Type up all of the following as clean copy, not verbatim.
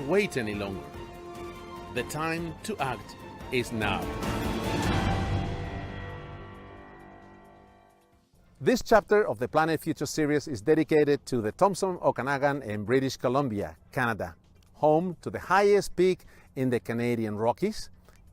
Wait any longer. The time to act is now. This chapter of the Planet Future series is dedicated to the Thompson Okanagan in British Columbia, Canada, home to the highest peak in the Canadian Rockies,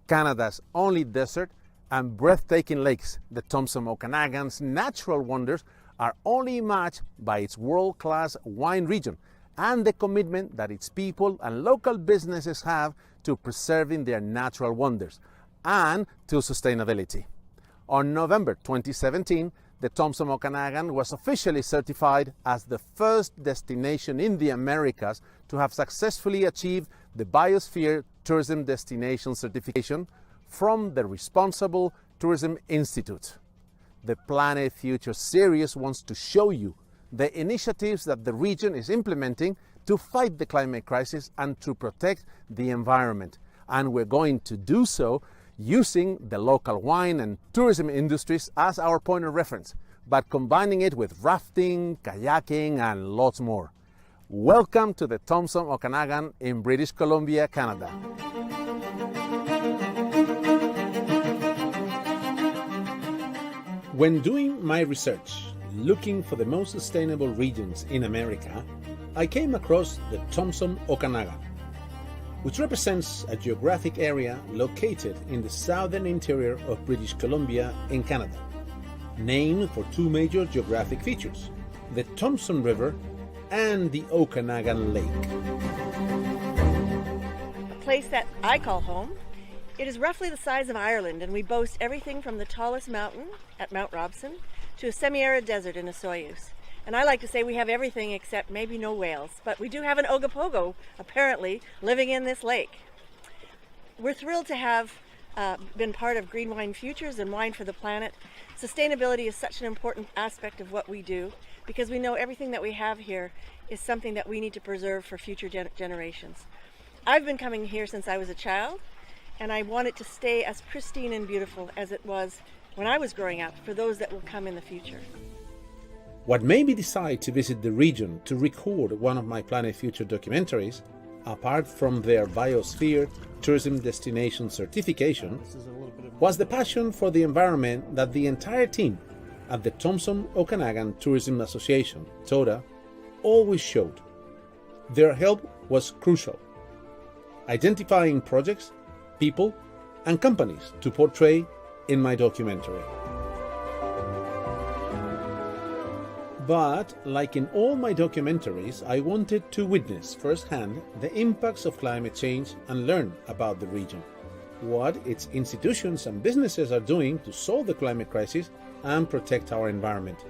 Canada's only desert, and breathtaking lakes. The Thompson Okanagan's natural wonders are only matched by its world-class wine region and the commitment that its people and local businesses have to preserving their natural wonders and to sustainability. On November 2017, the Thompson Okanagan was officially certified as the first destination in the Americas to have successfully achieved the Biosphere Tourism Destination certification from the Responsible Tourism Institute. The Planet Future series wants to show you the initiatives that the region is implementing to fight the climate crisis and to protect the environment. And we're going to do so using the local wine and tourism industries as our point of reference, but combining it with rafting, kayaking, and lots more. Welcome to the Thompson Okanagan in British Columbia, Canada. When doing my research, looking for the most sustainable regions in America, I came across the Thompson Okanagan, which represents a geographic area located in the southern interior of British Columbia in Canada, named for two major geographic features, the Thompson River and the Okanagan Lake. A place that I call home. It is roughly the size of Ireland, and we boast everything from the tallest mountain at Mount Robson to a semi-arid desert in Osoyoos. And I like to say we have everything except maybe no whales, but we do have an Ogopogo, apparently, living in this lake. We're thrilled to have been part of Green Wine Futures and Wine for the Planet. Sustainability is such an important aspect of what we do because we know everything that we have here is something that we need to preserve for future generations. I've been coming here since I was a child, and I want it to stay as pristine and beautiful as it was when I was growing up for those that will come in the future. What made me decide to visit the region to record one of my Planet Future documentaries, apart from their Biosphere Tourism Destination certification, was the passion for the environment that the entire team at the Thompson Okanagan Tourism Association, TOTA, always showed. Their help was crucial, identifying projects, people, and companies to portray in my documentary. But, like in all my documentaries, I wanted to witness firsthand the impacts of climate change and learn about the region, what its institutions and businesses are doing to solve the climate crisis and protect our environment.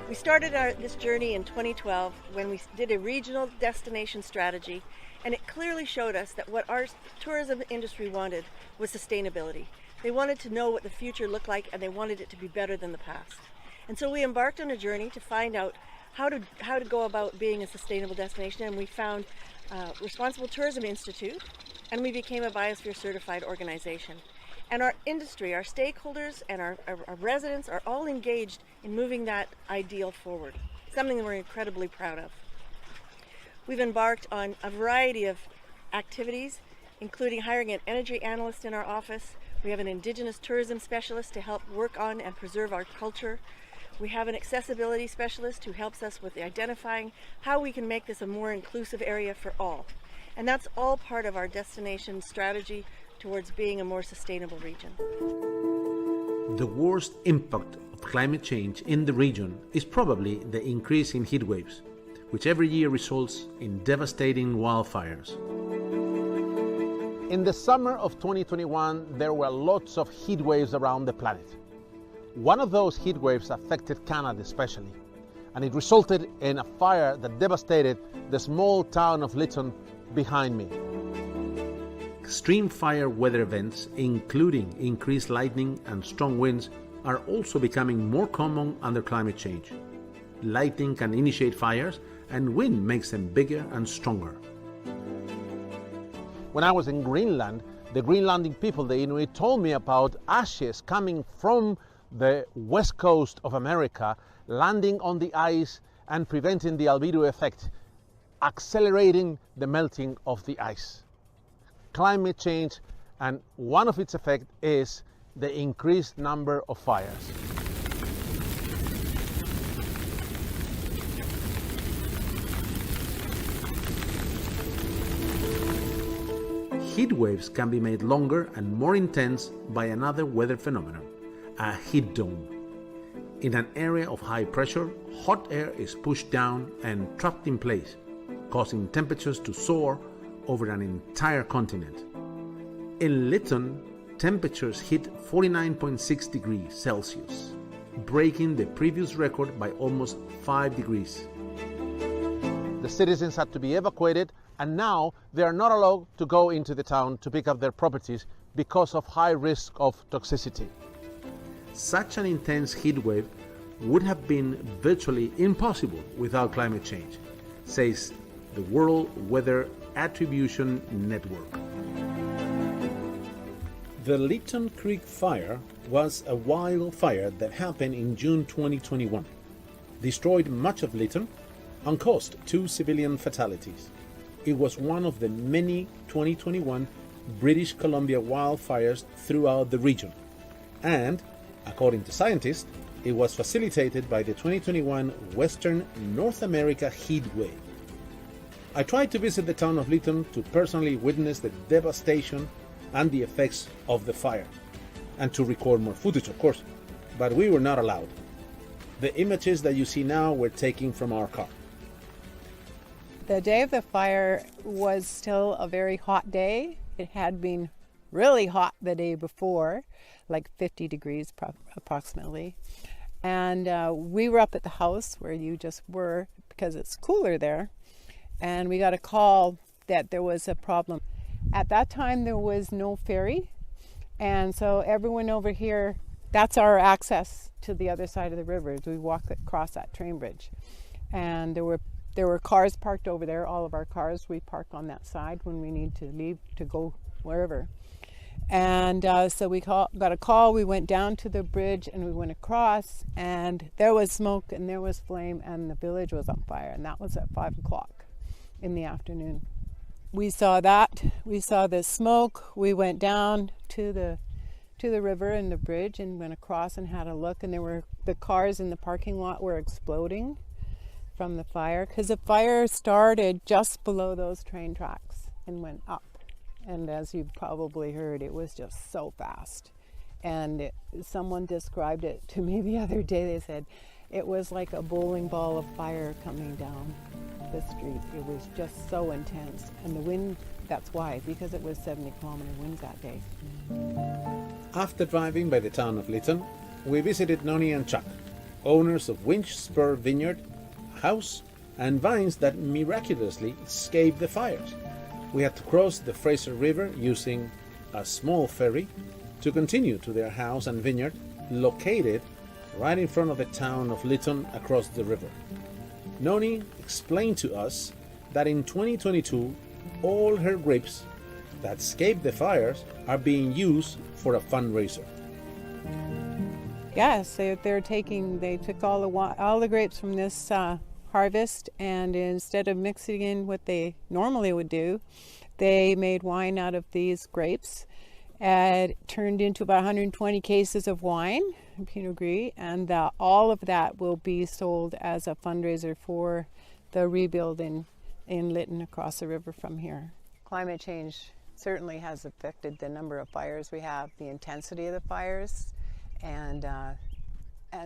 We started this journey in 2012 when we did a regional destination strategy, and it clearly showed us that what our tourism industry wanted was sustainability. They wanted to know what the future looked like, and they wanted it to be better than the past. And so we embarked on a journey to find out how to go about being a sustainable destination, and we found Responsible Tourism Institute, and we became a Biosphere certified organization. And our industry, our stakeholders, and our residents are all engaged in moving that ideal forward, something that we're incredibly proud of. We've embarked on a variety of activities, including hiring an energy analyst in our office. We have an Indigenous tourism specialist to help work on and preserve our culture. We have an accessibility specialist who helps us with identifying how we can make this a more inclusive area for all. And that's all part of our destination strategy towards being a more sustainable region. The worst impact of climate change in the region is probably the increase in heat waves, which every year results in devastating wildfires. In the summer of 2021, there were lots of heat waves around the planet. One of those heat waves affected Canada especially, and it resulted in a fire that devastated the small town of Lytton behind me. Extreme fire weather events, including increased lightning and strong winds, are also becoming more common under climate change. Lightning can initiate fires, and wind makes them bigger and stronger. When I was in Greenland, the Greenlandic people, the Inuit, told me about ashes coming from the west coast of America, landing on the ice and preventing the albedo effect. accelerating the melting of the ice. Climate change, and one of its effects is the increased number of fires. Heat waves can be made longer and more intense by another weather phenomenon, a heat dome. In an area of high pressure, hot air is pushed down and trapped in place, causing temperatures to soar over an entire continent. In Lytton, temperatures hit 49.6 degrees Celsius, breaking the previous record by almost 5 degrees. The citizens had to be evacuated, and now they are not allowed to go into the town to pick up their properties because of high risk of toxicity. Such an intense heat wave would have been virtually impossible without climate change, says the World Weather Attribution Network. The Lytton Creek Fire was a wildfire that happened in June 2021, destroyed much of Lytton, and caused 2 civilian fatalities. It was one of the many 2021 British Columbia wildfires throughout the region, and, according to scientists, it was facilitated by the 2021 Western North America heat wave. I tried to visit the town of Lytton to personally witness the devastation and the effects of the fire, and to record more footage, of course, but we were not allowed. The images that you see now were taken from our car. The day of the fire was still a very hot day. It had been really hot the day before, like 50 degrees approximately. And we were up at the house where you just were because it's cooler there. And we got a call that there was a problem. At that time, there was no ferry. And so everyone over here, that's our access to the other side of the river. We walk across that train bridge. And there were cars parked over there. All of our cars, we park on that side when we need to leave to go wherever. And so we got a call. We went down to the bridge and we went across, and there was smoke and there was flame, and the village was on fire. And that was at 5 o'clock in the afternoon. We saw that. We saw the smoke. We went down to the river and the bridge and went across and had a look. And the cars in the parking lot were exploding from the fire, because the fire started just below those train tracks and went up. And as you probably heard, it was just so fast. And someone described it to me the other day. They said it was like a bowling ball of fire coming down the street. It was just so intense. And the wind, that's why, because it was 70-kilometer winds that day. After driving by the town of Lytton, we visited Noni and Chuck, owners of Winch Spur Vineyard, house, and vines that miraculously escaped the fires. We had to cross the Fraser River using a small ferry to continue to their house and vineyard, located right in front of the town of Lytton across the river. Noni explained to us that in 2022, all her grapes that escaped the fires are being used for a fundraiser. Yes, they took all the grapes from this harvest, and instead of mixing in what they normally would do, they made wine out of these grapes. It turned into about 120 cases of wine, Pinot Gris, and all of that will be sold as a fundraiser for the rebuild in Lytton across the river from here. Climate change certainly has affected the number of fires we have, the intensity of the fires, and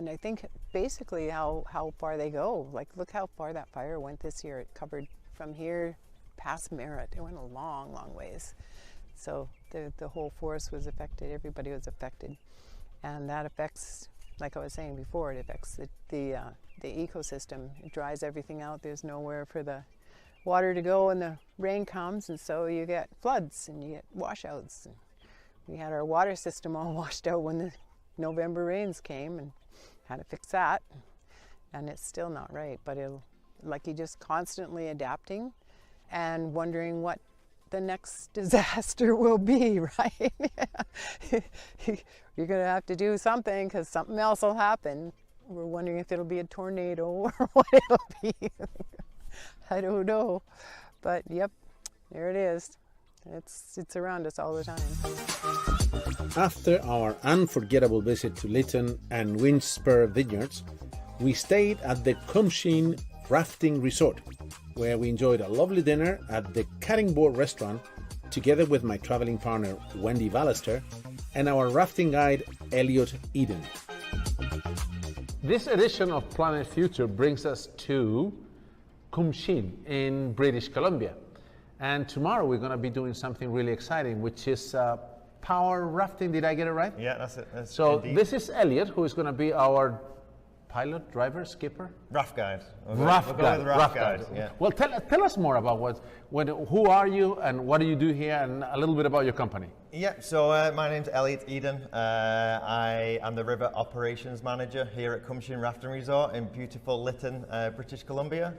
I think basically how far they go. Like, look how far that fire went this year. It covered from here past Merritt. It went a long, long ways. So the whole forest was affected. Everybody was affected. And that affects, like I was saying before, it affects the ecosystem. It dries everything out. There's nowhere for the water to go when the rain comes, and so you get floods and you get washouts. And we had our water system all washed out when the November rains came, and had to fix that. And it's still not right, but you're just constantly adapting and wondering what the next disaster will be, right? You're gonna have to do something because something else will happen. We're wondering if it'll be a tornado or what it'll be. I don't know. But yep, there it is. It's around us all the time. After our unforgettable visit to Lytton and Windspur Vineyards, we stayed at the Kumshin Rafting Resort, where we enjoyed a lovely dinner at the Cutting Board restaurant together with my traveling partner Wendy Ballester and our rafting guide Elliot Eden. This edition of Planet Future brings us to Kumshin in British Columbia. And tomorrow we're going to be doing something really exciting, which is power rafting. Did I get it right? Yeah, that's it. So indeed. this is Elliot, who is going to be our pilot, driver, skipper? Raft guide. Raft guide. Raft guide. Yeah. Well, tell us more about who are you and what do you do here, and a little bit about your company. Yeah, so my name's Elliot Eden. I am the River Operations Manager here at Kumshin Rafting Resort in beautiful Lytton, British Columbia.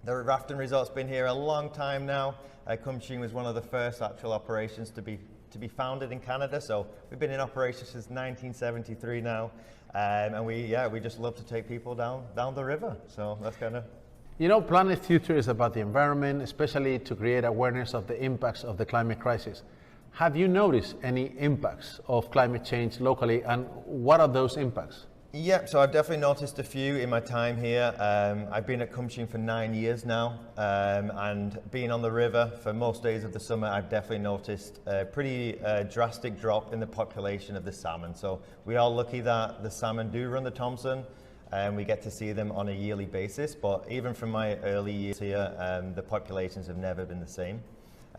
The rafting resort's been here a long time now. Kumshin was one of the first actual operations to be founded in Canada, so we've been in operation since 1973 now. And we just love to take people down the river. So that's kind of. You know, Planet Future is about the environment, especially to create awareness of the impacts of the climate crisis. Have you noticed any impacts of climate change locally, and what are those impacts? Yeah, so I've definitely noticed a few in my time here. I've been at Kumshin for 9 years now, and being on the river for most days of the summer, I've definitely noticed a pretty drastic drop in the population of the salmon. So we are lucky that the salmon do run the Thompson, and we get to see them on a yearly basis. But even from my early years here, the populations have never been the same.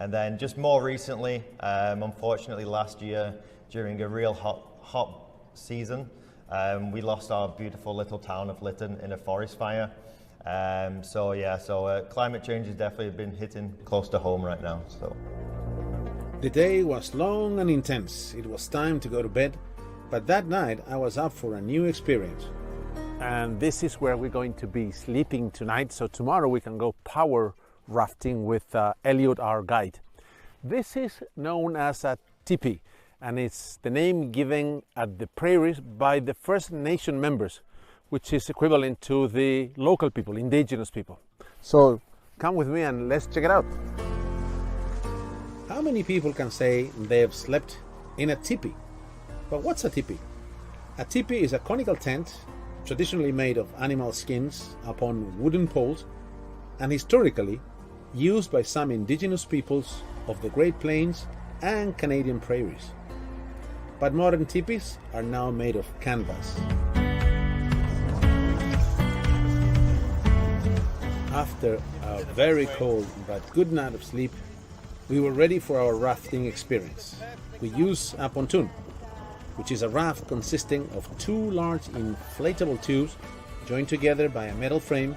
And then just more recently, unfortunately last year, during a real hot season, we lost our beautiful little town of Lytton in a forest fire. So climate change has definitely been hitting close to home right now. So the day was long and intense. It was time to go to bed, but that night I was up for a new experience. And this is where we're going to be sleeping tonight, so tomorrow we can go power rafting with Elliot, our guide. This is known as a tipi, and it's the name given at the prairies by the First Nation members, which is equivalent to the local people, indigenous people. So come with me and let's check it out. How many people can say they have slept in a tipi? But what's a tipi? A tipi is a conical tent traditionally made of animal skins upon wooden poles, and historically used by some indigenous peoples of the Great Plains and Canadian prairies. But modern tipis are now made of canvas. After a very cold but good night of sleep, we were ready for our rafting experience. We use a pontoon, which is a raft consisting of two large inflatable tubes joined together by a metal frame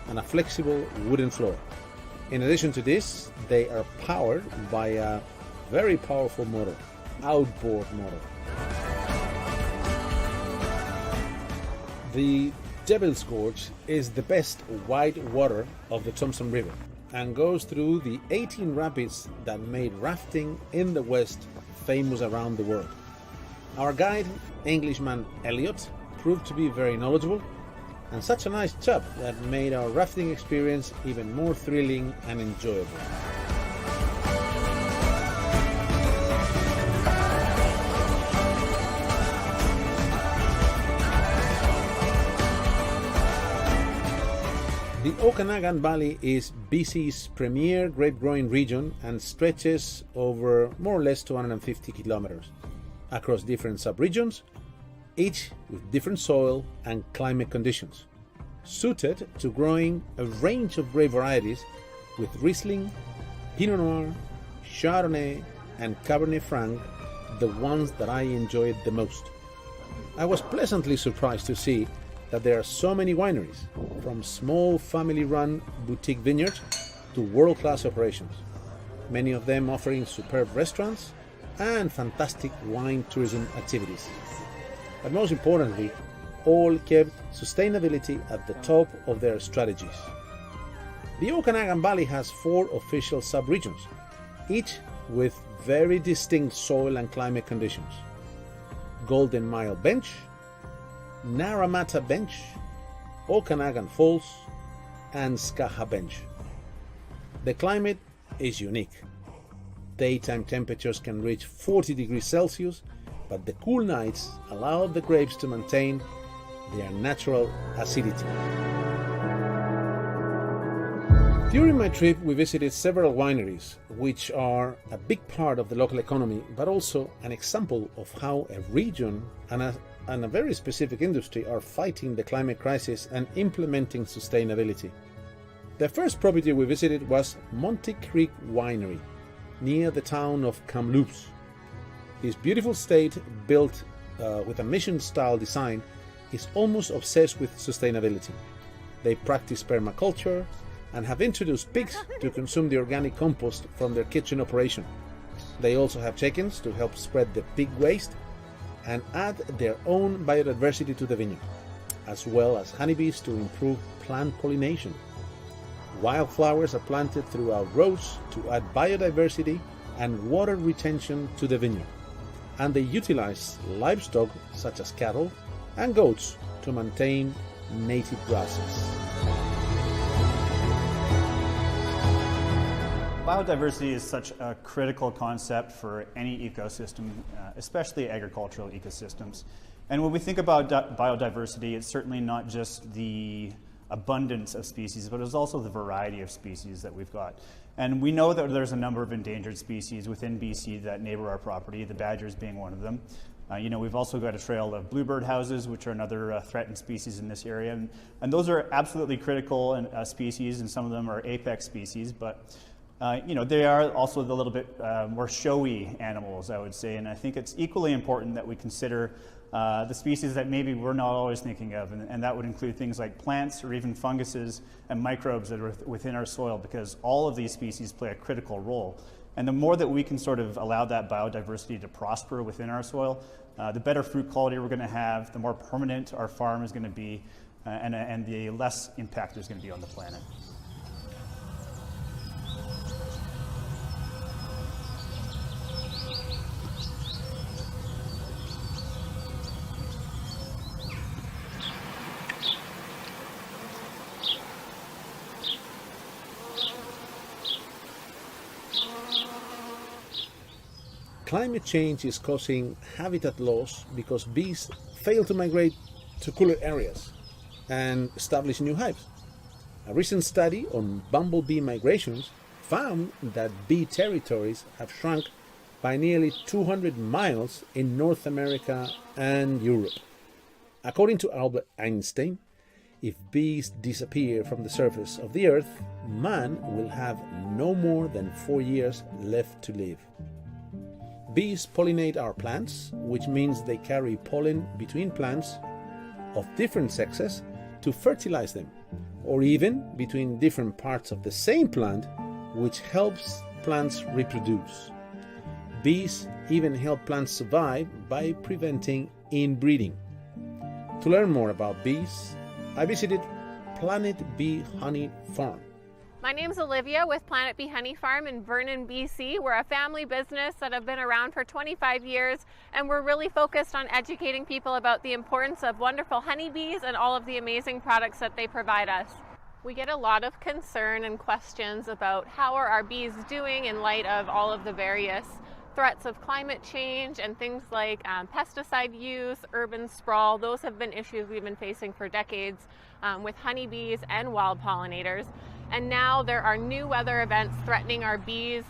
and a flexible wooden floor. In addition to this, they are powered by a very powerful motor, outboard motor. The Devil's Gorge is the best white water of the Thompson River and goes through the 18 rapids that made rafting in the West famous around the world. Our guide, Englishman Elliot, proved to be very knowledgeable and such a nice chap that made our rafting experience even more thrilling and enjoyable. The Okanagan Valley is BC's premier grape-growing region and stretches over more or less 250 kilometers across different subregions, each with different soil and climate conditions, suited to growing a range of grape varieties with Riesling, Pinot Noir, Chardonnay, and Cabernet Franc, the ones that I enjoyed the most. I was pleasantly surprised to see that there are so many wineries, from small family-run boutique vineyards to world-class operations, many of them offering superb restaurants and fantastic wine tourism activities. But most importantly, all kept sustainability at the top of their strategies. The Okanagan Valley has 4 official subregions, each with very distinct soil and climate conditions. Golden Mile Bench, Naramata Bench, Okanagan Falls, and Scahabench. The climate is unique. Daytime temperatures can reach 40 degrees Celsius, but the cool nights allow the grapes to maintain their natural acidity. During my trip, we visited several wineries, which are a big part of the local economy, but also an example of how a region and a very specific industry are fighting the climate crisis and implementing sustainability. The first property we visited was Monte Creek Winery, near the town of Kamloops. This beautiful estate, built with a mission-style design, is almost obsessed with sustainability. They practice permaculture and have introduced pigs to consume the organic compost from their kitchen operation. They also have chickens to help spread the pig waste and add their own biodiversity to the vineyard, as well as honeybees to improve plant pollination. Wildflowers are planted throughout rows to add biodiversity and water retention to the vineyard, and they utilize livestock such as cattle and goats to maintain native grasses. Biodiversity is such a critical concept for any ecosystem, especially agricultural ecosystems. And when we think about biodiversity, it's certainly not just the abundance of species, but it's also the variety of species that we've got. And we know that there's a number of endangered species within BC that neighbor our property, the badgers being one of them. We've also got a trail of bluebird houses, which are another threatened species in this area. And those are absolutely critical species, and some of them are apex species, but they are also the little bit more showy animals, I would say. And I think it's equally important that we consider the species that maybe we're not always thinking of, and that would include things like plants or even funguses and microbes that are within our soil, because all of these species play a critical role. And the more that we can sort of allow that biodiversity to prosper within our soil, the better fruit quality we're going to have, the more permanent our farm is going to be, and the less impact there's going to be on the planet. Climate change is causing habitat loss because bees fail to migrate to cooler areas and establish new hives. A recent study on bumblebee migrations found that bee territories have shrunk by nearly 200 miles in North America and Europe. According to Albert Einstein, if bees disappear from the surface of the earth, man will have no more than 4 years left to live. Bees pollinate our plants, which means they carry pollen between plants of different sexes to fertilize them, or even between different parts of the same plant, which helps plants reproduce. Bees even help plants survive by preventing inbreeding. To learn more about bees, I visited Planet Bee Honey Farm. My name's Olivia with Planet Bee Honey Farm in Vernon, BC. We're a family business that have been around for 25 years, and we're really focused on educating people about the importance of wonderful honeybees and all of the amazing products that they provide us. We get a lot of concern and questions about how are our bees doing in light of all of the various threats of climate change and things like pesticide use, urban sprawl. Those have been issues we've been facing for decades with honeybees and wild pollinators. And now there are new weather events threatening our bees,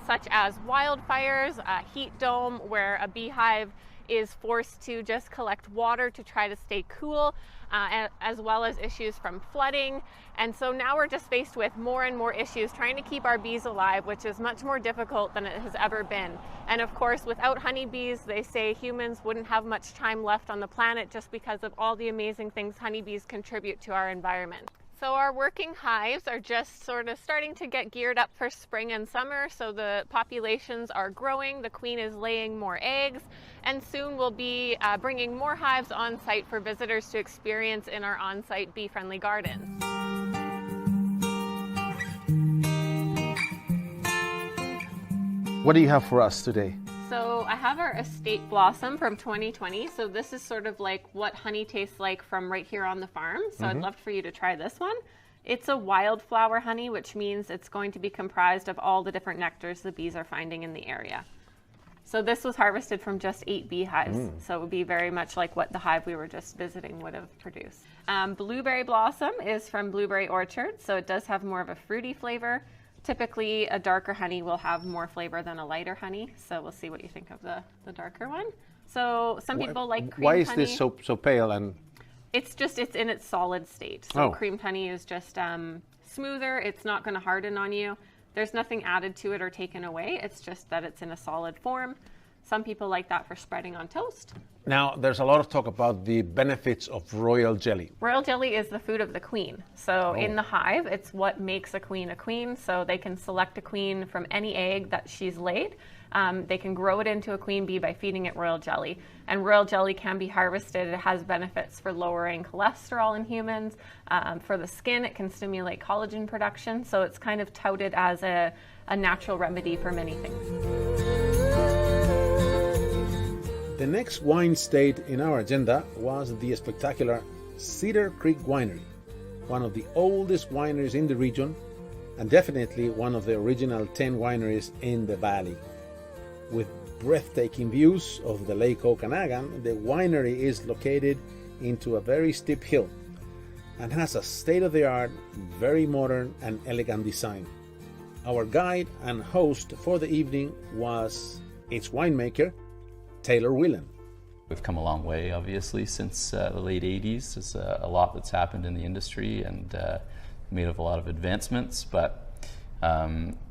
such as wildfires, a heat dome where a beehive is forced to just collect water to try to stay cool, as well as issues from flooding. And so now we're just faced with more and more issues trying to keep our bees alive, which is much more difficult than it has ever been. And of course, without honeybees, they say humans wouldn't have much time left on the planet just because of all the amazing things honeybees contribute to our environment. So our working hives are just sort of starting to get geared up for spring and summer, so the populations are growing, the queen is laying more eggs, and soon we'll be bringing more hives on site for visitors to experience in our on-site bee-friendly gardens. What do you have for us today? So I have our Estate Blossom from 2020. So this is sort of like what honey tastes like from right here on the farm. So I'd love for you to try this one. It's a wildflower honey, which means it's going to be comprised of all the different nectars the bees are finding in the area. So this was harvested from just 8 beehives. So it would be very much like what the hive we were just visiting would have produced. Blueberry blossom is from Blueberry Orchard, so it does have more of a fruity flavor. Typically, a darker honey will have more flavor than a lighter honey. So we'll see what you think of the darker one. So some people like creamed honey. Why is this so pale? And it's in its solid state. So creamed honey is just smoother. It's not going to harden on you. There's nothing added to it or taken away. It's just that it's in a solid form. Some people like that for spreading on toast. now there's a lot of talk about the benefits of royal jelly. Royal jelly is the food of the queen. So in the hive, it's what makes a queen a queen. So they can select a queen from any egg that she's laid. They can grow it into a queen bee by feeding it royal jelly. And royal jelly can be harvested. It has benefits for lowering cholesterol in humans. For the skin, it can stimulate collagen production. So it's kind of touted as a natural remedy for many things. The next wine stayed in our agenda was the spectacular Cedar Creek Winery, one of the oldest wineries in the region and definitely one of the original 10 wineries in the valley. With breathtaking views of the Lake Okanagan, the winery is located into a very steep hill and has a state-of-the-art, very modern and elegant design. Our guide and host for the evening was its winemaker, Taylor Whelan. We've come a long way, obviously, since the late 80s. There's a lot that's happened in the industry and made of a lot of advancements, but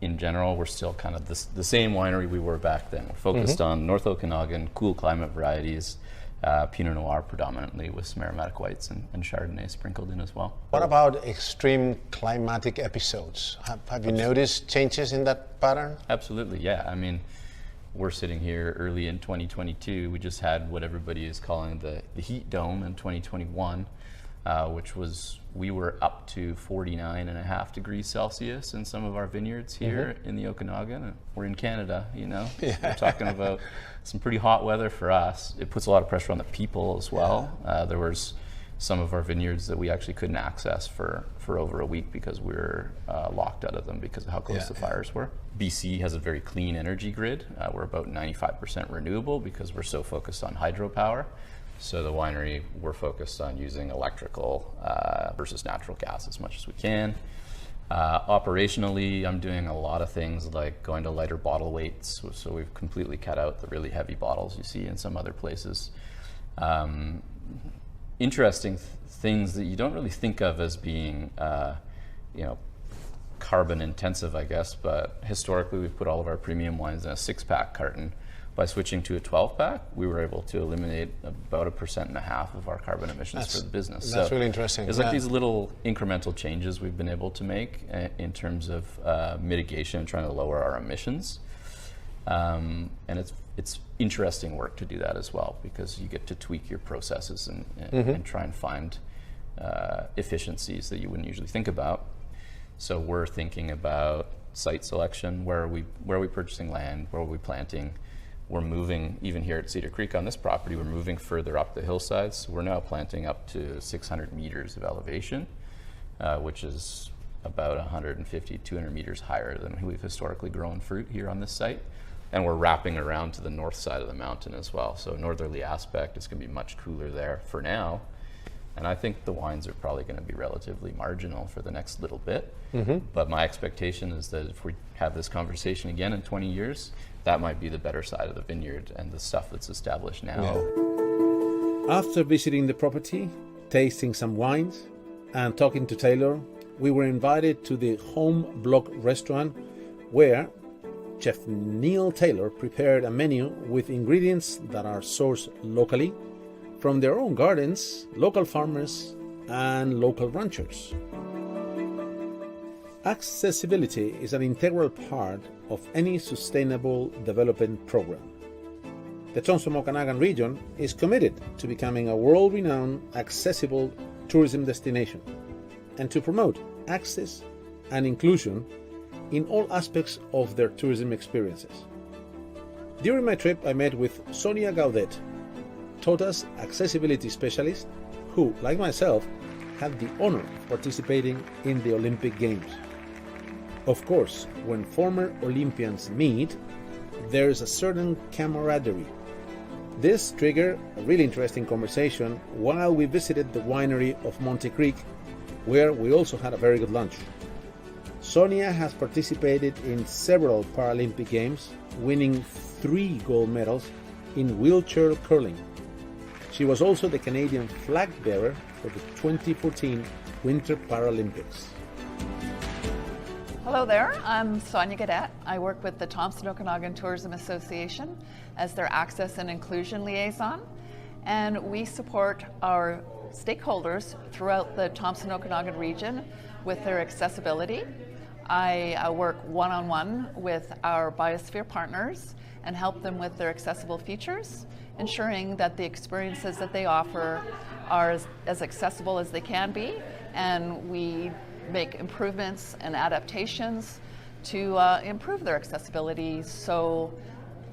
in general, we're still kind of the same winery we were back then. We're focused on North Okanagan, cool climate varieties, Pinot Noir predominantly, with some aromatic whites and Chardonnay sprinkled in as well. What about extreme climatic episodes? Have you noticed changes in that pattern? Absolutely, yeah. I mean, we're sitting here early in 2022. We just had what everybody is calling the heat dome in 2021, which was, we were up to 49.5 degrees Celsius in some of our vineyards here in the Okanagan. We're in Canada, you know. Yeah. We're talking about some pretty hot weather for us. It puts a lot of pressure on the people as well. There was some of our vineyards that we actually couldn't access for over a week because we were locked out of them because of how close the fires were. BC has a very clean energy grid. We're about 95% renewable because we're so focused on hydropower. So the winery, we're focused on using electrical versus natural gas as much as we can. Operationally, I'm doing a lot of things like going to lighter bottle weights. So we've completely cut out the really heavy bottles you see in some other places. Interesting things that you don't really think of as being, carbon intensive, I guess, but historically we've put all of our premium wines in a 6-pack carton. By switching to a 12-pack, we were able to eliminate about 1.5% of our carbon emissions for the business. That's really interesting. There's like these little incremental changes we've been able to make in terms of mitigation and trying to lower our emissions. And it's interesting work to do that as well because you get to tweak your processes and try and find efficiencies that you wouldn't usually think about. So we're thinking about site selection. Where are we purchasing land? Where are we planting? We're moving, even here at Cedar Creek on this property, we're moving further up the hillsides. So we're now planting up to 600 meters of elevation, which is about 150, 200 meters higher than we've historically grown fruit here on this site. And we're wrapping around to the north side of the mountain as well. So northerly aspect, it's gonna be much cooler there for now. And I think the wines are probably gonna be relatively marginal for the next little bit. But my expectation is that if we have this conversation again in 20 years, that might be the better side of the vineyard and the stuff that's established now. Yeah. After visiting the property, tasting some wines, and talking to Taylor, we were invited to the Home Block restaurant where Chef Neil Taylor prepared a menu with ingredients that are sourced locally from their own gardens, local farmers, and local ranchers. Accessibility is an integral part of any sustainable development program. The Thompson Okanagan region is committed to becoming a world-renowned accessible tourism destination and to promote access and inclusion in all aspects of their tourism experiences. During my trip, I met with Sonia Gaudet, TOTA's accessibility specialist, who, like myself, had the honor of participating in the Olympic Games. Of course, when former Olympians meet, there's a certain camaraderie. This triggered a really interesting conversation while we visited the winery of Monte Creek, where we also had a very good lunch. Sonia has participated in several Paralympic Games, winning 3 gold medals in wheelchair curling. She was also the Canadian flag bearer for the 2014 Winter Paralympics. Hello there, I'm Sonia Gadet. I work with the Thompson Okanagan Tourism Association as their Access and Inclusion Liaison, and we support our stakeholders throughout the Thompson Okanagan region with their accessibility. I work one-on-one with our biosphere partners and help them with their accessible features, ensuring that the experiences that they offer are as accessible as they can be, and we make improvements and adaptations to improve their accessibility so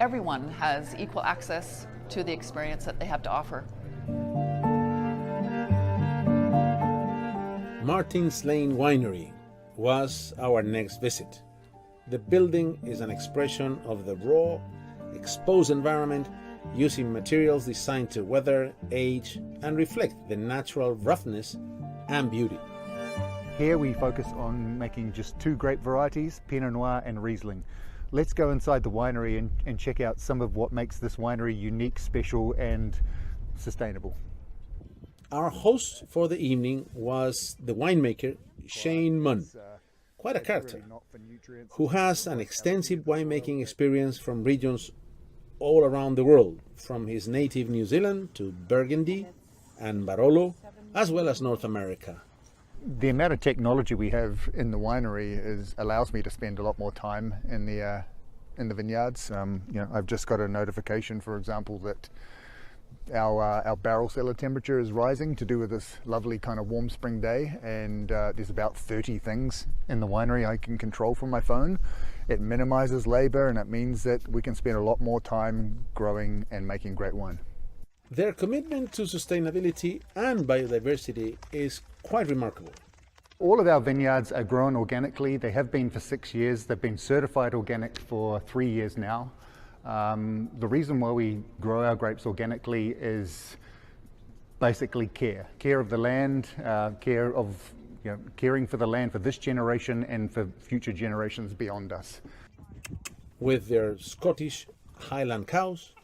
everyone has equal access to the experience that they have to offer. Martin's Lane Winery was our next visit. The building is an expression of the raw, exposed environment, using materials designed to weather, age, and reflect the natural roughness and beauty. Here we focus on making just 2 grape varieties, Pinot Noir and Riesling. Let's go inside the winery and check out some of what makes this winery unique, special, and sustainable. Our host for the evening was the winemaker Shane Munn, quite a character, who has an extensive winemaking experience from regions all around the world, from his native New Zealand to Burgundy and Barolo, as well as North America. The amount of technology we have in the winery allows me to spend a lot more time in the vineyards. I've just got a notification, for example, that our barrel cellar temperature is rising to do with this lovely kind of warm spring day, and there's about 30 things in the winery I can control from my phone. It minimizes labor, and it means that we can spend a lot more time growing and making great wine. Their commitment to sustainability and biodiversity is quite remarkable. All of our vineyards are grown organically. They have been for 6 years. They've been certified organic for 3 years now. The reason why we grow our grapes organically is basically care of the land, caring for the land for this generation and for future generations beyond us. With their Scottish Highland cows,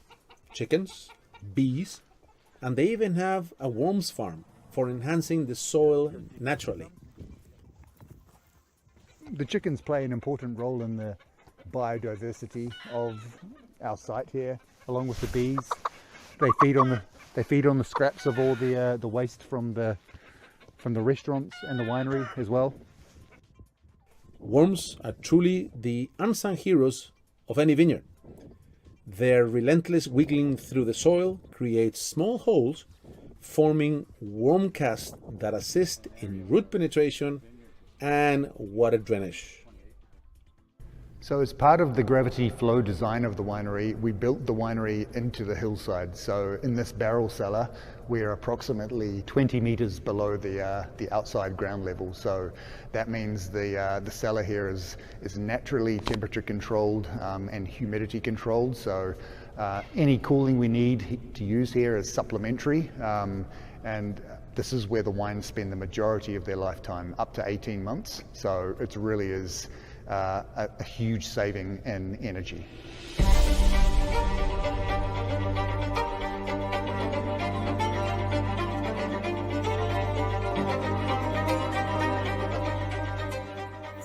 chickens, bees, and they even have a worms farm for enhancing the soil naturally. The chickens play an important role in the biodiversity of our site here, along with the bees. They feed on the scraps of all the waste from the restaurants and the winery as well. Worms are truly the unsung heroes of any vineyard. Their relentless wiggling through the soil creates small holes, forming worm casts that assist in root penetration and water drainage. So as part of the gravity flow design of the winery, we built the winery into the hillside. So in this barrel cellar, we're approximately 20 meters below the outside ground level. So that means the cellar here is naturally temperature controlled and humidity controlled. So any cooling we need to use here is supplementary. And this is where the wines spend the majority of their lifetime, up to 18 months. So it really is a huge saving in energy.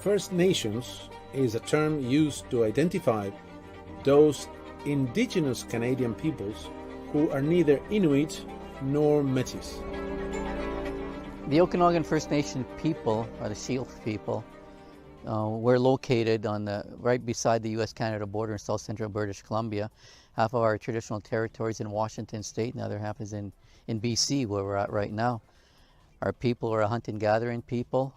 First Nations is a term used to identify those indigenous Canadian peoples who are neither Inuit nor Métis. The Okanagan First Nation people, or the Syilx people, we're located right beside the U.S.-Canada border in south central British Columbia. Half of our traditional territories in Washington State, and the other half is in BC, where we're at right now. Our people are a hunt and gathering people.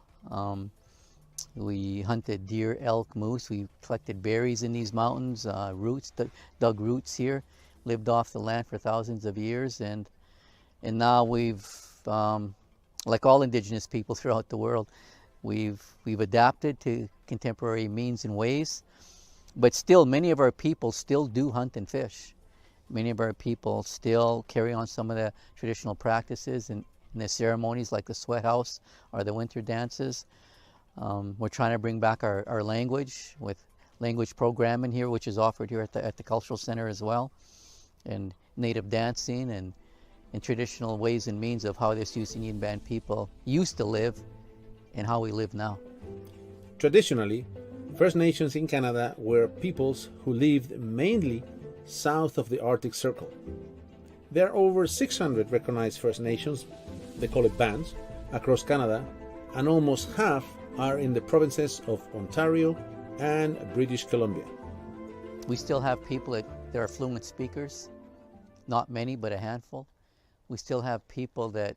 We hunted deer, elk, moose. We collected berries in these mountains, roots, dug roots here, lived off the land for thousands of years, and now we've like all Indigenous people throughout the world, we've adapted to contemporary means and ways, but still many of our people still do hunt and fish. Many of our people still carry on some of the traditional practices and the ceremonies like the sweat house or the winter dances. We're trying to bring back our language with language programming here, which is offered here at the Cultural Center as well, and native dancing and traditional ways and means of how the Sioux Indian Band people used to live and how we live now. Traditionally, First Nations in Canada were peoples who lived mainly south of the Arctic Circle. There are over 600 recognized First Nations, they call it bands, across Canada, and almost half are in the provinces of Ontario and British Columbia. We still have people that are fluent speakers, not many, but a handful. We still have people that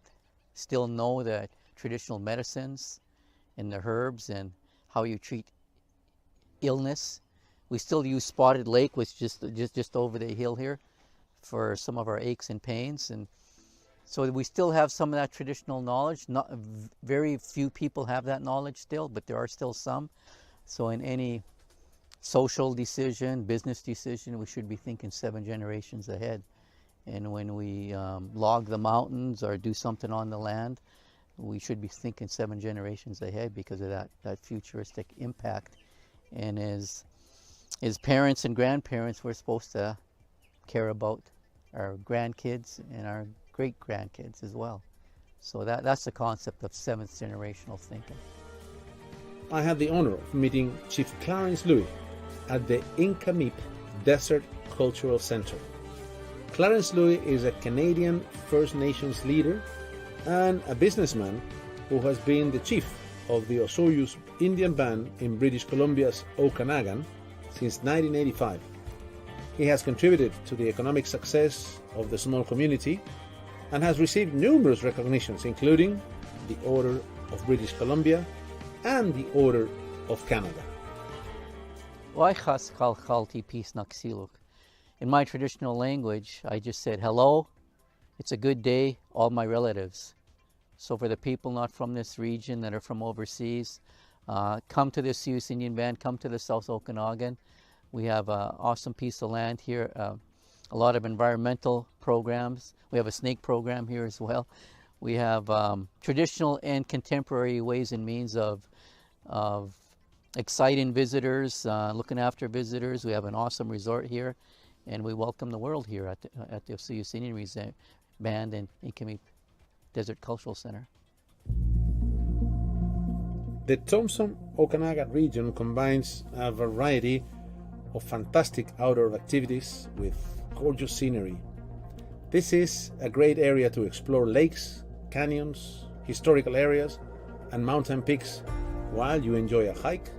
still know the traditional medicines and the herbs and how you treat illness. We still use Spotted Lake, which is just over the hill here, for some of our aches and pains. And so we still have some of that traditional knowledge. Not very few people have that knowledge still, but there are still some. So in any social decision, business decision, we should be thinking 7 generations ahead. And when we log the mountains or do something on the land, we should be thinking 7 generations ahead because of that futuristic impact. And as parents and grandparents, we're supposed to care about our grandkids and our great-grandkids as well. So that's the concept of 7th generational thinking. I had the honor of meeting Chief Clarence Louis at the Inkamip Desert Cultural Center. Clarence Louis is a Canadian First Nations leader and a businessman who has been the chief of the Osoyoos Indian Band in British Columbia's Okanagan since 1985. He has contributed to the economic success of the small community and has received numerous recognitions, including the Order of British Columbia and the Order of Canada. In my traditional language, I just said, hello, it's a good day, all my relatives. So for the people not from this region that are from overseas, come to the Sioux Indian Band, come to the South Okanagan. We have an awesome piece of land here, a lot of environmental programs. We have a snake program here as well. We have traditional and contemporary ways and means of exciting visitors, looking after visitors. We have an awesome resort here, and we welcome the world here at the Sioux Indian Band and Inkamip Desert Cultural Center. The Thompson Okanagan region combines a variety of fantastic outdoor activities with gorgeous scenery. This is a great area to explore lakes, canyons, historical areas, and mountain peaks while you enjoy a hike,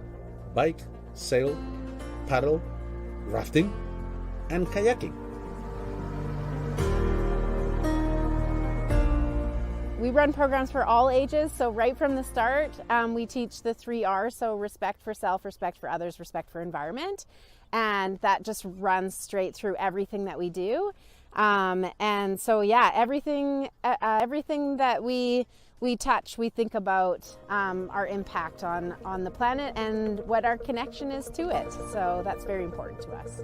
bike, sail, paddle, rafting, and kayaking. We run programs for all ages, so right from the start, we teach the 3 R's, so respect for self, respect for others, respect for environment, and that just runs straight through everything that we do. And so yeah, everything that we touch, we think about our impact on the planet and what our connection is to it. So that's very important to us.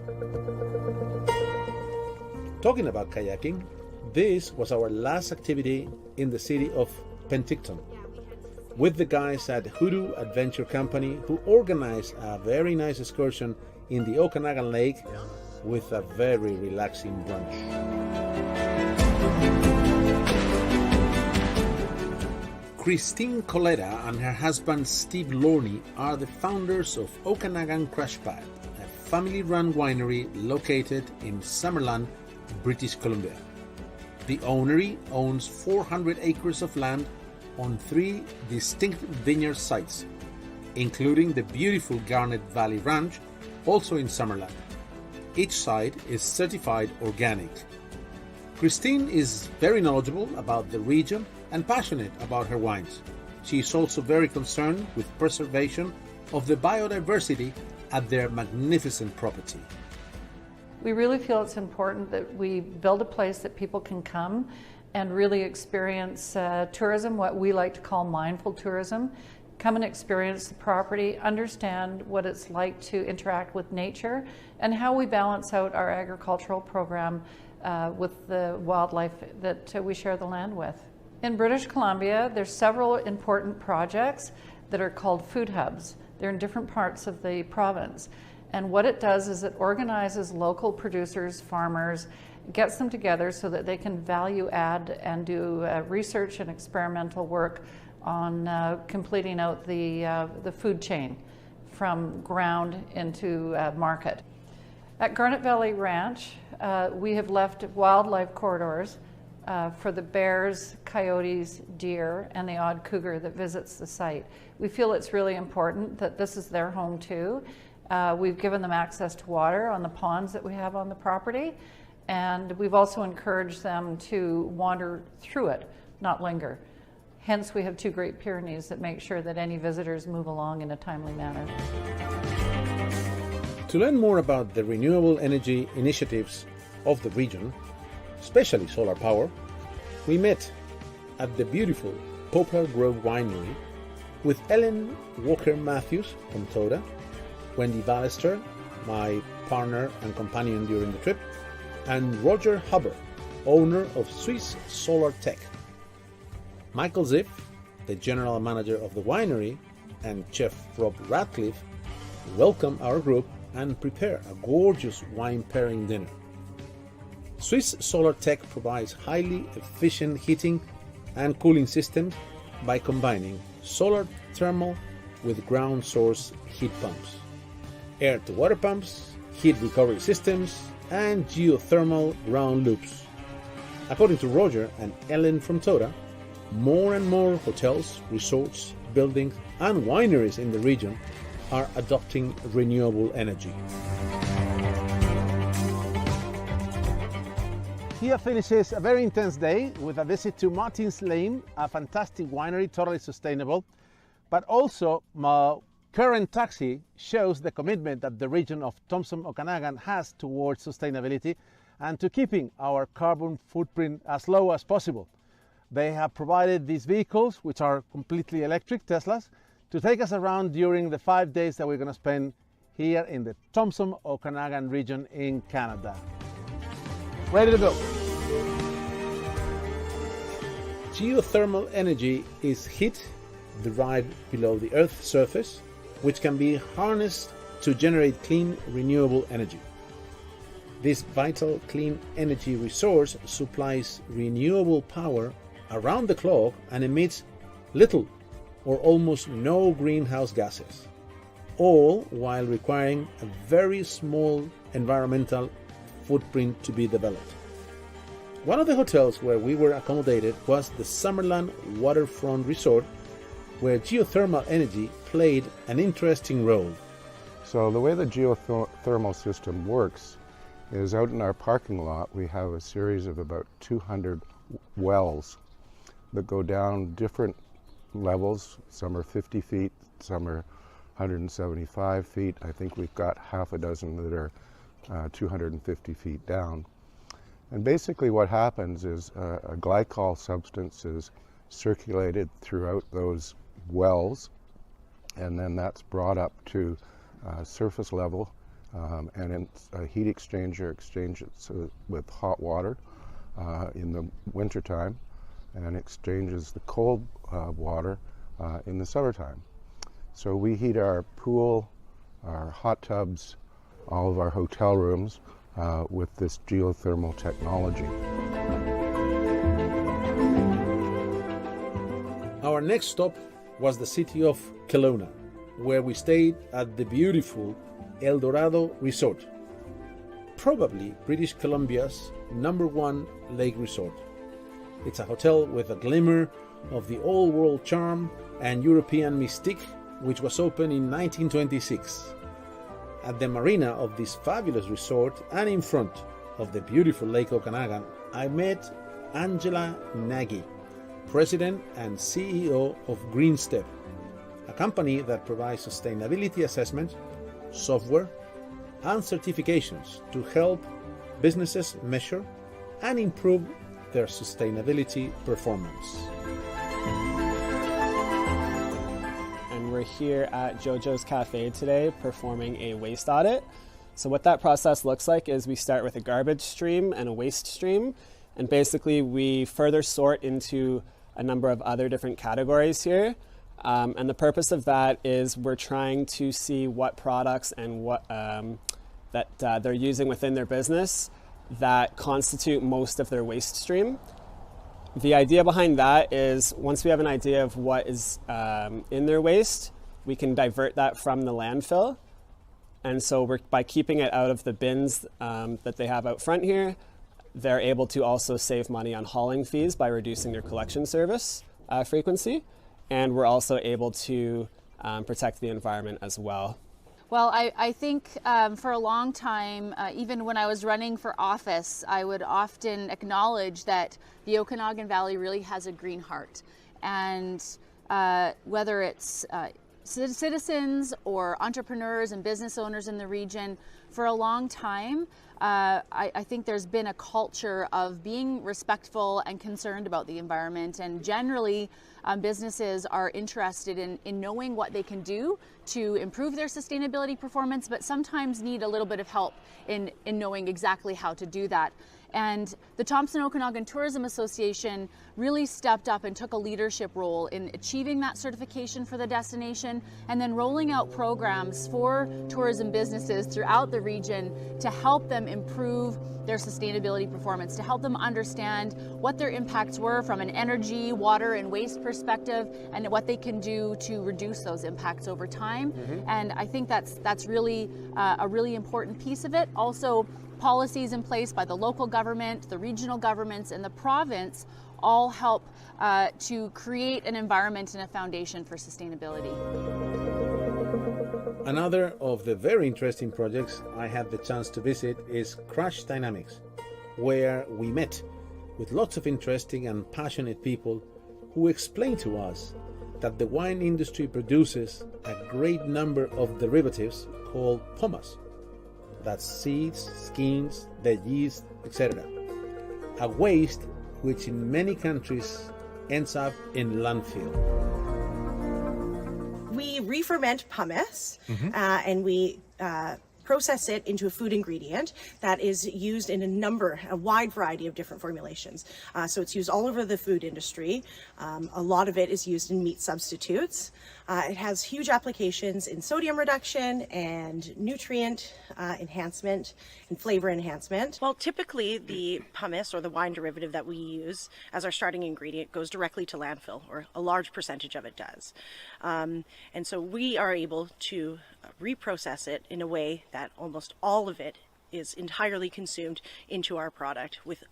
Talking about kayaking, this was our last activity in the city of Penticton with the guys at Hoodoo Adventure Company, who organized a very nice excursion in the Okanagan Lake with a very relaxing brunch. Christine Coletta and her husband Steve Lorney are the founders of Okanagan Crush Pad, a family-run winery located in Summerland, British Columbia. The ownery owns 400 acres of land on 3 distinct vineyard sites, including the beautiful Garnet Valley Ranch, also in Summerland. Each site is certified organic. Christine is very knowledgeable about the region and passionate about her wines. She is also very concerned with preservation of the biodiversity at their magnificent property. We really feel it's important that we build a place that people can come and really experience tourism, what we like to call mindful tourism. Come and experience the property, understand what it's like to interact with nature, and how we balance out our agricultural program with the wildlife that we share the land with. In British Columbia, there's several important projects that are called food hubs. They're in different parts of the province. And what it does is it organizes local producers, farmers, gets them together so that they can value add and do research and experimental work on completing out the food chain from ground into market. At Garnet Valley Ranch, we have left wildlife corridors for the bears, coyotes, deer, and the odd cougar that visits the site. We feel it's really important that this is their home too. We've given them access to water on the ponds that we have on the property, and we've also encouraged them to wander through it, not linger. Hence, we have 2 Great Pyrenees that make sure that any visitors move along in a timely manner. To learn more about the renewable energy initiatives of the region, especially solar power, we met at the beautiful Poplar Grove Winery with Ellen Walker-Matthews from Toda, Wendy Ballester, my partner and companion during the trip, and Roger Hubbard, owner of Swiss Solar Tech. Michael Ziff, the general manager of the winery, and Chef Rob Ratcliffe welcome our group and prepare a gorgeous wine pairing dinner. Swiss Solar Tech provides highly efficient heating and cooling systems by combining solar thermal with ground source heat pumps, air-to-water pumps, heat recovery systems, and geothermal ground loops. According to Roger and Ellen from Toda, more and more hotels, resorts, buildings, and wineries in the region are adopting renewable energy. Here finishes a very intense day with a visit to Martin's Lane, a fantastic winery, totally sustainable, but also my current taxi shows the commitment that the region of Thompson Okanagan has towards sustainability and to keeping our carbon footprint as low as possible. They have provided these vehicles, which are completely electric Teslas, to take us around during the 5 days that we're going to spend here in the Thompson Okanagan region in Canada. Ready to go. Geothermal energy is heat derived below the Earth's surface, which can be harnessed to generate clean, renewable energy. This vital clean energy resource supplies renewable power around the clock and emits little or almost no greenhouse gases, all while requiring a very small environmental footprint to be developed. One of the hotels where we were accommodated was the Summerland Waterfront Resort, where geothermal energy played an interesting role. So the way the geothermal system works is out in our parking lot we have a series of about 200 wells that go down different levels. Some are 50 feet, some are 175 feet. I think we've got half a dozen that are 250 feet down. And basically what happens is a glycol substance is circulated throughout those wells, and then that's brought up to surface level, and a heat exchanger exchanges with hot water in the wintertime, and exchanges the cold water in the summertime. So we heat our pool, our hot tubs, all of our hotel rooms with this geothermal technology. Our next stop was the city of Kelowna, where we stayed at the beautiful El Dorado Resort, probably British Columbia's #1 lake resort. It's a hotel with a glimmer of the old-world charm and European mystique, which was opened in 1926. At the marina of this fabulous resort and in front of the beautiful Lake Okanagan, I met Angela Nagy, President and CEO of GreenStep, a company that provides sustainability assessment, software, and certifications to help businesses measure and improve their sustainability performance. And we're here at JoJo's Cafe today performing a waste audit. So what that process looks like is we start with a garbage stream and a waste stream, and basically we further sort into a number of other different categories here. And the purpose of that is we're trying to see what products and what that they're using within their business that constitute most of their waste stream. The idea behind that is once we have an idea of what is in their waste, we can divert that from the landfill. And so by keeping it out of the bins that they have out front here, they're able to also save money on hauling fees by reducing their collection service frequency. And we're also able to protect the environment as well. Well, I think for a long time, even when I was running for office, I would often acknowledge that the Okanagan Valley really has a green heart. And whether it's citizens or entrepreneurs and business owners in the region, for a long time, I think there's been a culture of being respectful and concerned about the environment, and generally businesses are interested in knowing what they can do to improve their sustainability performance, but sometimes need a little bit of help in knowing exactly how to do that. And the Thompson Okanagan Tourism Association really stepped up and took a leadership role in achieving that certification for the destination, and then rolling out programs for tourism businesses throughout the region to help them improve their sustainability performance, to help them understand what their impacts were from an energy, water, and waste perspective, and what they can do to reduce those impacts over time. And I think that's really a really important piece of it. Also, policies in place by the local government, the regional governments, and the province all help to create an environment and a foundation for sustainability. Another of the very interesting projects I had the chance to visit is Crush Dynamics, where we met with lots of interesting and passionate people who explained to us that the wine industry produces a great number of derivatives called pomace. That's seeds, skins, the yeast, etc. A waste which in many countries ends up in landfill. We re-ferment pumice and we process it into a food ingredient that is used in a wide variety of different formulations. So it's used all over the food industry. A lot of it is used in meat substitutes. It has huge applications in sodium reduction and nutrient enhancement and flavor enhancement. Well, typically the pumice or the wine derivative that we use as our starting ingredient goes directly to landfill, or a large percentage of it does. And so we are able to reprocess it in a way that almost all of it is entirely consumed into our product with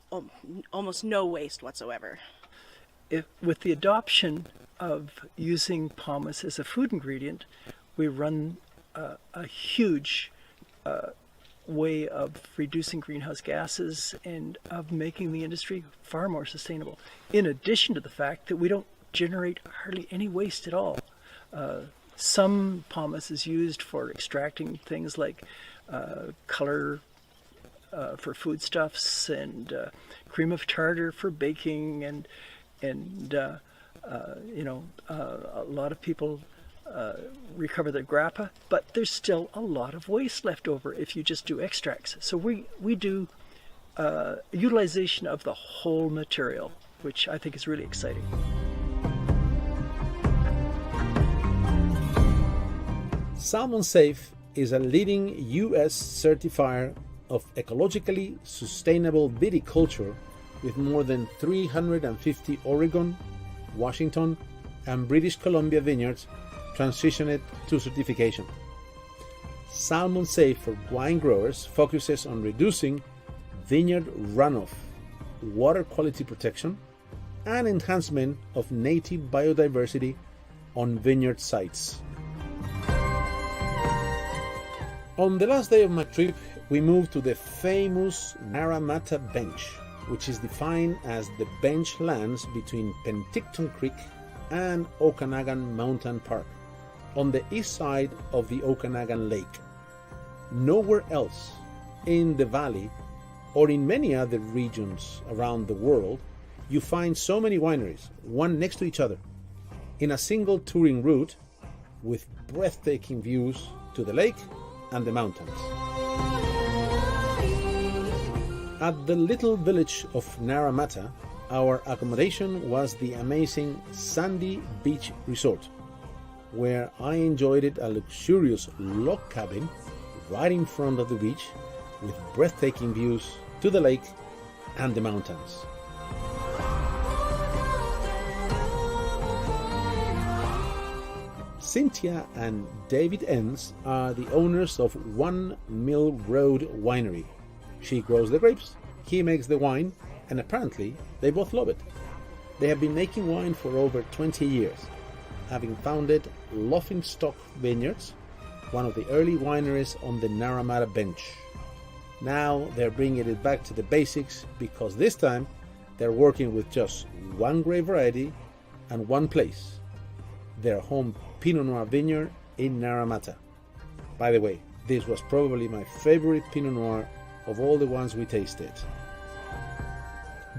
almost no waste whatsoever. With the adoption of using pomace as a food ingredient, we run a huge way of reducing greenhouse gases and of making the industry far more sustainable, in addition to the fact that we don't generate hardly any waste at all. Some pomace is used for extracting things like color for foodstuffs, and cream of tartar for baking, and a lot of people recover the grappa, but there's still a lot of waste left over if you just do extracts. So we do utilization of the whole material, which I think is really exciting. Salmon Safe is a leading U.S. certifier of ecologically sustainable viticulture with more than 350 Oregon, Washington, and British Columbia vineyards transitioned to certification. Salmon Safe for wine growers focuses on reducing vineyard runoff, water quality protection, and enhancement of native biodiversity on vineyard sites. On the last day of my trip, we moved to the famous Naramata Bench, which is defined as the bench lands between Penticton Creek and Okanagan Mountain Park, on the east side of the Okanagan Lake. Nowhere else in the valley or in many other regions around the world you find so many wineries, one next to each other, in a single touring route with breathtaking views to the lake and the mountains. At the little village of Naramata, our accommodation was the amazing Sandy Beach Resort, where I enjoyed a luxurious log cabin right in front of the beach with breathtaking views to the lake and the mountains. Cynthia and David Enns are the owners of One Mill Road Winery. She grows the grapes, he makes the wine, and apparently they both love it. They have been making wine for over 20 years, having founded Laughingstock Vineyards, one of the early wineries on the Naramata Bench. Now they're bringing it back to the basics because this time they're working with just one grape variety and one place, their home Pinot Noir vineyard in Naramata. By the way, this was probably my favorite Pinot Noir of all the ones we tasted.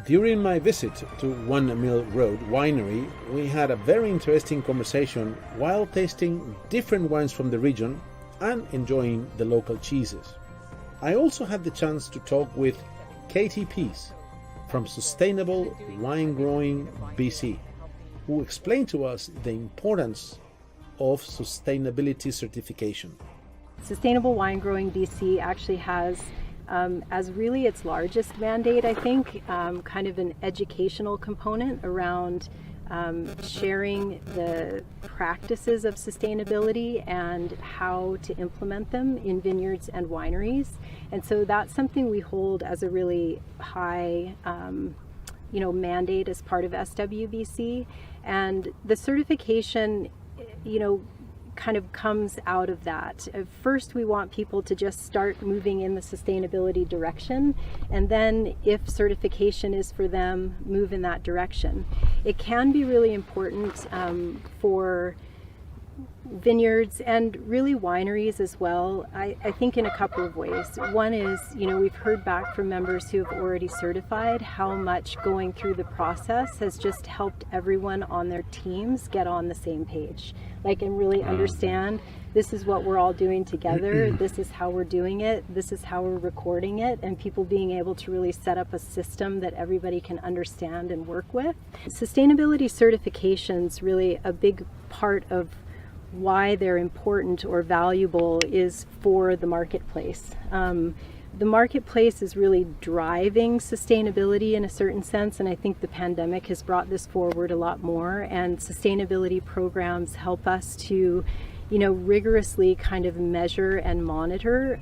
During my visit to One Mill Road Winery, we had a very interesting conversation while tasting different wines from the region and enjoying the local cheeses. I also had the chance to talk with Katie Pease from Sustainable Wine Growing BC, who explained to us the importance of sustainability certification. Sustainable Wine Growing BC actually has as really its largest mandate, I think, kind of an educational component around sharing the practices of sustainability and how to implement them in vineyards and wineries. And so that's something we hold as a really high mandate as part of SWBC. And the certification, kind of comes out of that. First, we want people to just start moving in the sustainability direction, and then if certification is for them, move in that direction. It can be really important for vineyards and really wineries as well, I think in a couple of ways. One is, we've heard back from members who have already certified how much going through the process has just helped everyone on their teams get on the same page, and really understand this is what we're all doing together, this is how we're doing it, this is how we're recording it, and people being able to really set up a system that everybody can understand and work with. Sustainability certifications, really a big part of why they're important or valuable is for the marketplace. The marketplace is really driving sustainability in a certain sense, and I think the pandemic has brought this forward a lot more, and sustainability programs help us to rigorously kind of measure and monitor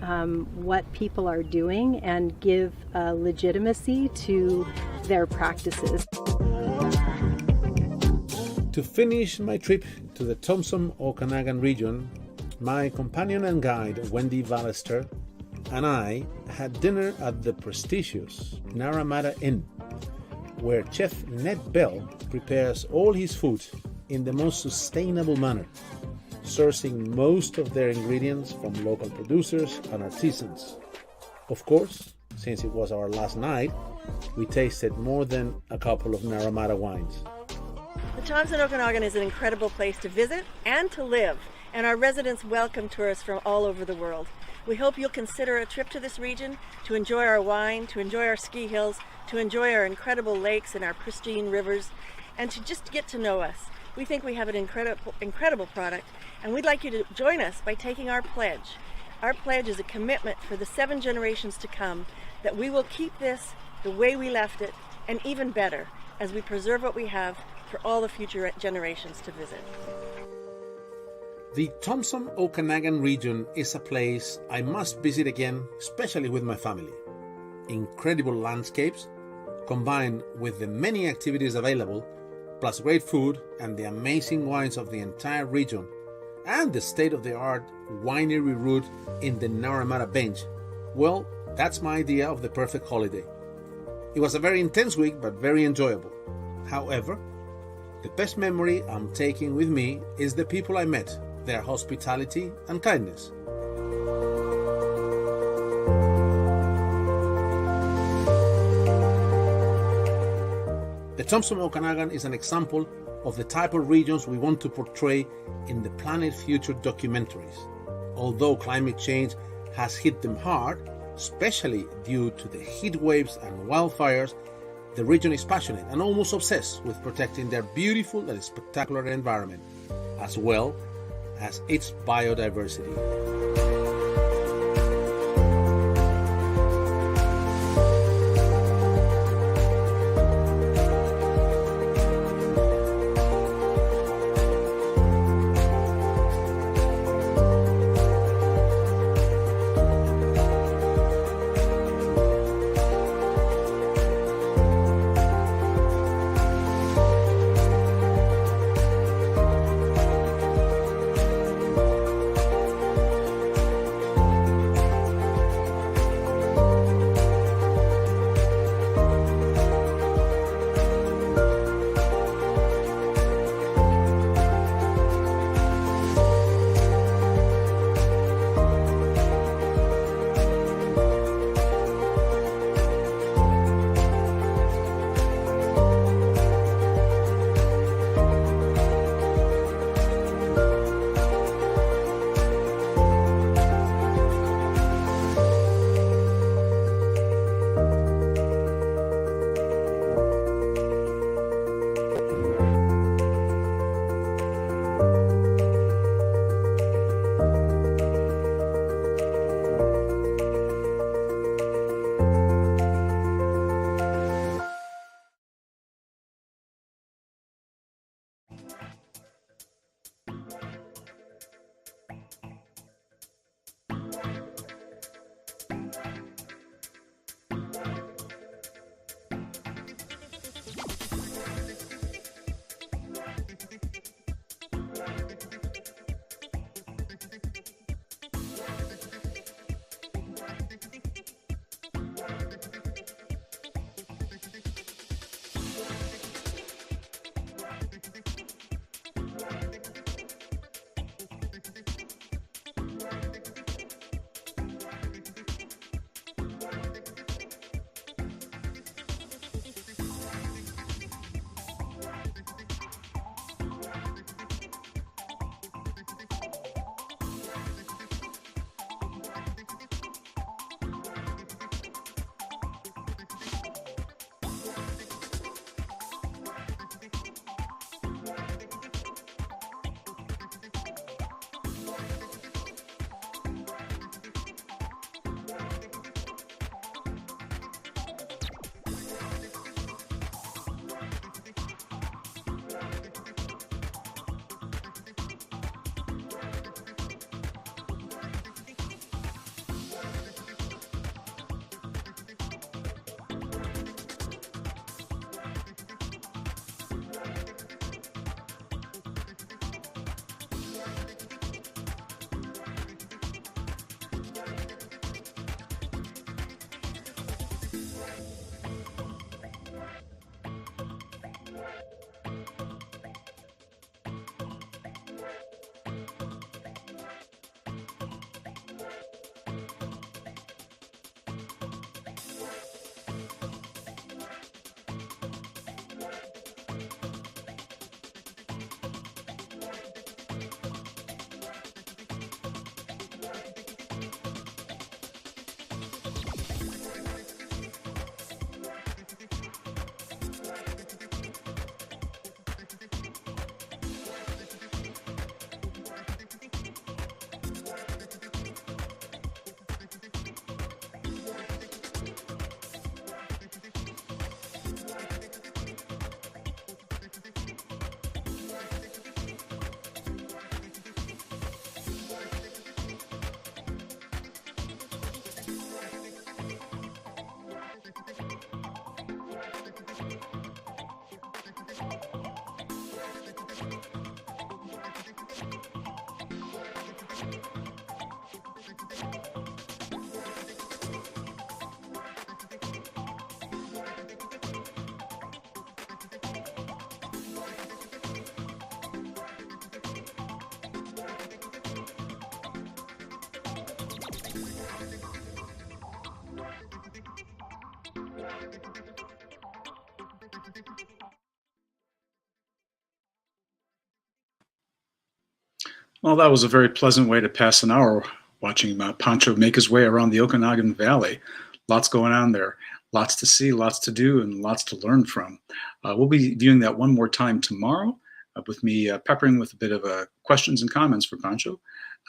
what people are doing and give legitimacy to their practices. To finish my trip to the Thompson Okanagan region, my companion and guide Wendy Ballester and I had dinner at the prestigious Naramata Inn, where Chef Ned Bell prepares all his food in the most sustainable manner, sourcing most of their ingredients from local producers and artisans. Of course, since it was our last night, we tasted more than a couple of Naramata wines. The Thompson Okanagan is an incredible place to visit and to live, and our residents welcome tourists from all over the world. We hope you'll consider a trip to this region to enjoy our wine, to enjoy our ski hills, to enjoy our incredible lakes and our pristine rivers, and to just get to know us. We think we have an incredible product, and we'd like you to join us by taking our pledge. Our pledge is a commitment for the 7 generations to come that we will keep this the way we left it, and even better, as we preserve what we have for all the future generations to visit. The Thompson Okanagan region is a place I must visit again, especially with my family. Incredible landscapes, combined with the many activities available, plus great food and the amazing wines of the entire region, and the state-of-the-art winery route in the Naramata Bench. Well, that's my idea of the perfect holiday. It was a very intense week, but very enjoyable. However, the best memory I'm taking with me is the people I met, their hospitality and kindness. The Thompson Okanagan is an example of the type of regions we want to portray in the Planet Future documentaries. Although climate change has hit them hard, especially due to the heat waves and wildfires, the region is passionate and almost obsessed with protecting their beautiful and spectacular environment, as well as its biodiversity. Well, that was a very pleasant way to pass an hour watching Pancho make his way around the Okanagan Valley. Lots going on there, lots to see, lots to do, and lots to learn from. We'll be viewing that one more time tomorrow with me peppering with a bit of questions and comments for Pancho.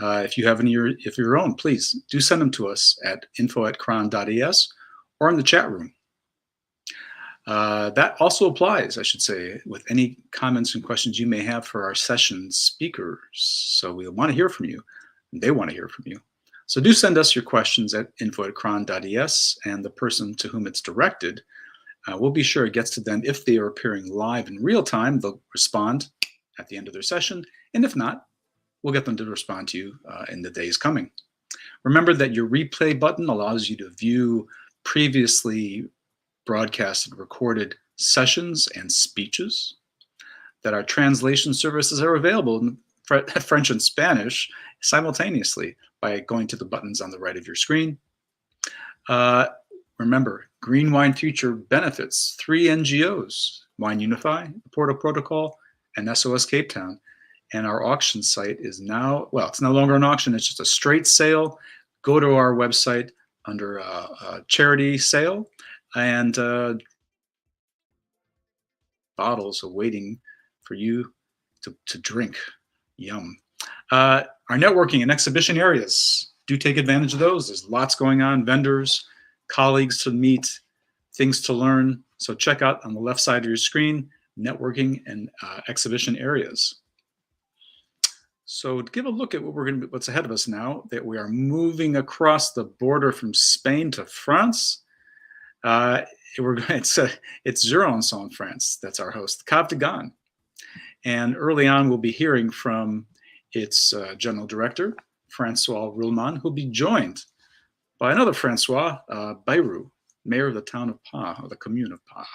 If you have any of your own, please do send them to us at info@cron.es or in the chat room. That also applies, I should say, with any comments and questions you may have for our session speakers. So we want to hear from you, and they want to hear from you. So do send us your questions at info@cron.es, and the person to whom it's directed, we'll be sure it gets to them. If they are appearing live in real time, they'll respond at the end of their session, and if not, we'll get them to respond to you in the days coming. Remember that your replay button allows you to view previously broadcasted recorded sessions and speeches, that our translation services are available in French and Spanish simultaneously by going to the buttons on the right of your screen. Remember, Green Wine Future benefits 3 NGOs, Wine Unify, the Portal Protocol, and SOS Cape Town. And our auction site is now, well, it's no longer an auction, it's just a straight sale. Go to our website under charity sale, and bottles awaiting for you to drink. Yum. Our networking and exhibition areas, do take advantage of those. There's lots going on, vendors, colleagues to meet, things to learn. So check out on the left side of your screen, networking and exhibition areas. So to give a look at what's ahead of us now, that we are moving across the border from Spain to France. It's Jurançon, France. That's our host, Cave de Gane. And early on, we'll be hearing from its general director, Francois Ruhlmann, who'll be joined by another Francois, Bayrou, mayor of the town of Pas, or the commune of Pas.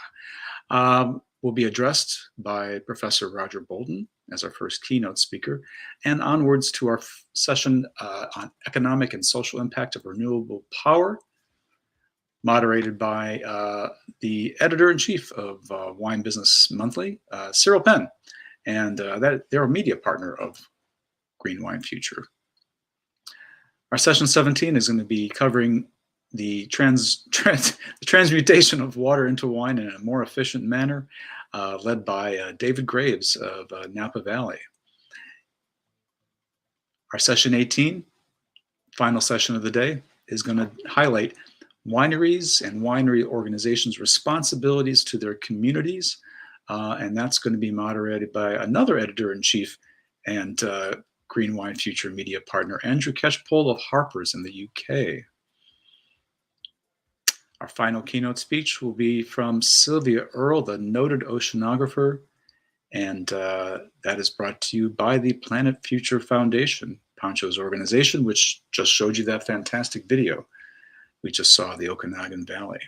Will be addressed by Professor Roger Bolden as our first keynote speaker, and onwards to our session on economic and social impact of renewable power, moderated by the editor-in-chief of Wine Business Monthly, Cyril Penn, and they're a media partner of Green Wine Future. Our session 17 is going to be covering the transmutation of water into wine in a more efficient manner, led by David Graves of Napa Valley. Our session 18, final session of the day, is going to highlight wineries and winery organizations' responsibilities to their communities, and that's going to be moderated by another editor-in-chief and Green Wine Future media partner, Andrew Catchpole of Harper's in the UK. Our final keynote speech will be from Sylvia Earle, the noted oceanographer, and that is brought to you by the Planet Future Foundation, Pancho's organization, which just showed you that fantastic video we just saw of the Okanagan Valley.